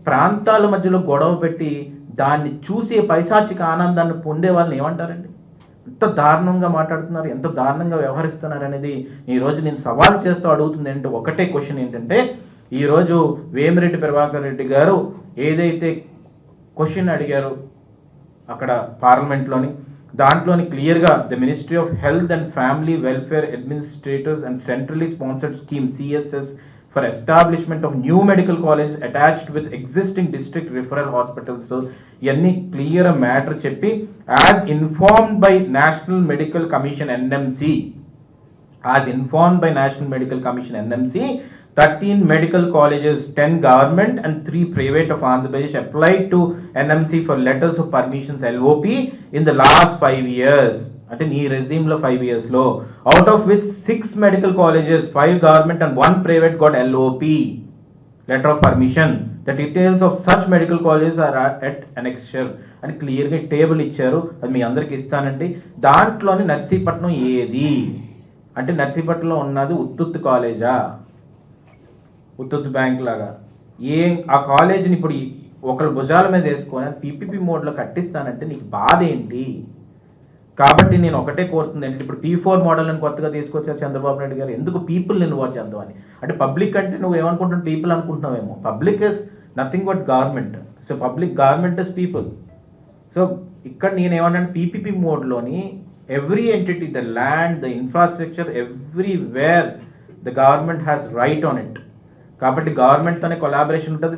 ప్రాంతాల మధ్యలో గొడవ పెట్టి దాన్ని చూసి పైశాచిక ఆనందాన్ని పొందే వాళ్ళని ఏమంటారండి? ఎంత దారుణంగా మాట్లాడుతున్నారు, ఎంత దారుణంగా వ్యవహరిస్తున్నారు అనేది ఈరోజు నేను సవాల్ చేస్తూ అడుగుతుంది ఏంటంటే, ఒకటే క్వశ్చన్ ఏంటంటే, ఈరోజు వేమిరెడ్డి ప్రభాకర్ రెడ్డి గారు ఏదైతే క్వశ్చన్ అడిగారు అక్కడ పార్లమెంట్లోని, దాంట్లోని క్లియర్గా the ministry of health and family welfare administrators and centrally sponsored scheme CSS for establishment of new medical colleges attached with existing district referral hospitals. ఇవన్నీ క్లియర్ మ్యాటర్ చెప్పి as informed by National Medical Commission NMC, as informed by National Medical Commission NMC, 13 medical colleges, 10 government and 3 private of Andhra Pradesh applied to NMC for letters of permissions LOP in the last 5 years. అంటే నీ రెజ్యూమ్లో 5 yearsలో, out of which 6 medical colleges, 5 government and 1 private got LOP, letter of permission. The details of such medical colleges are at annexure అని క్లియర్గా table ఇచ్చారు. అది మీ అందరికి ఇస్తానండి. దాంట్లోని నర్సీపట్నం ఏది అంటే, నర్సీపట్నంలో ఉన్నది ఉత్తుత్తు కాలేజా, ఉత్తుత్తు బ్యాంక్ లాగా ఆ కాలేజీని ఇప్పుడు ఒకరి భుజాల మీద వేసుకొని PPP మోడ్లో కట్టిస్తానంటే నీకు బాధ ఏంటి? కాబట్టి నేను ఒకటే కోరుతుంది ఏంటంటే, ఇప్పుడు P4 మోడల్ అని కొత్తగా తీసుకొచ్చారు చంద్రబాబు నాయుడు గారు, ఎందుకు పీపుల్ని ఇన్వాల్వ్ చేద్దాం అని. అంటే పబ్లిక్ అంటే నువ్వు ఏమనుకుంటున్నావు, పీపుల్ అనుకుంటున్నావేమో. Public is nothing but government. So public government is people. So ఇక్కడ నేను ఏమంటాను, PPP మోడ్లోని every entity, the land, the infrastructure, everywhere the government has right on it. కాబట్టి గవర్నమెంట్తోనే కొలాబరేషన్ ఉంటుంది.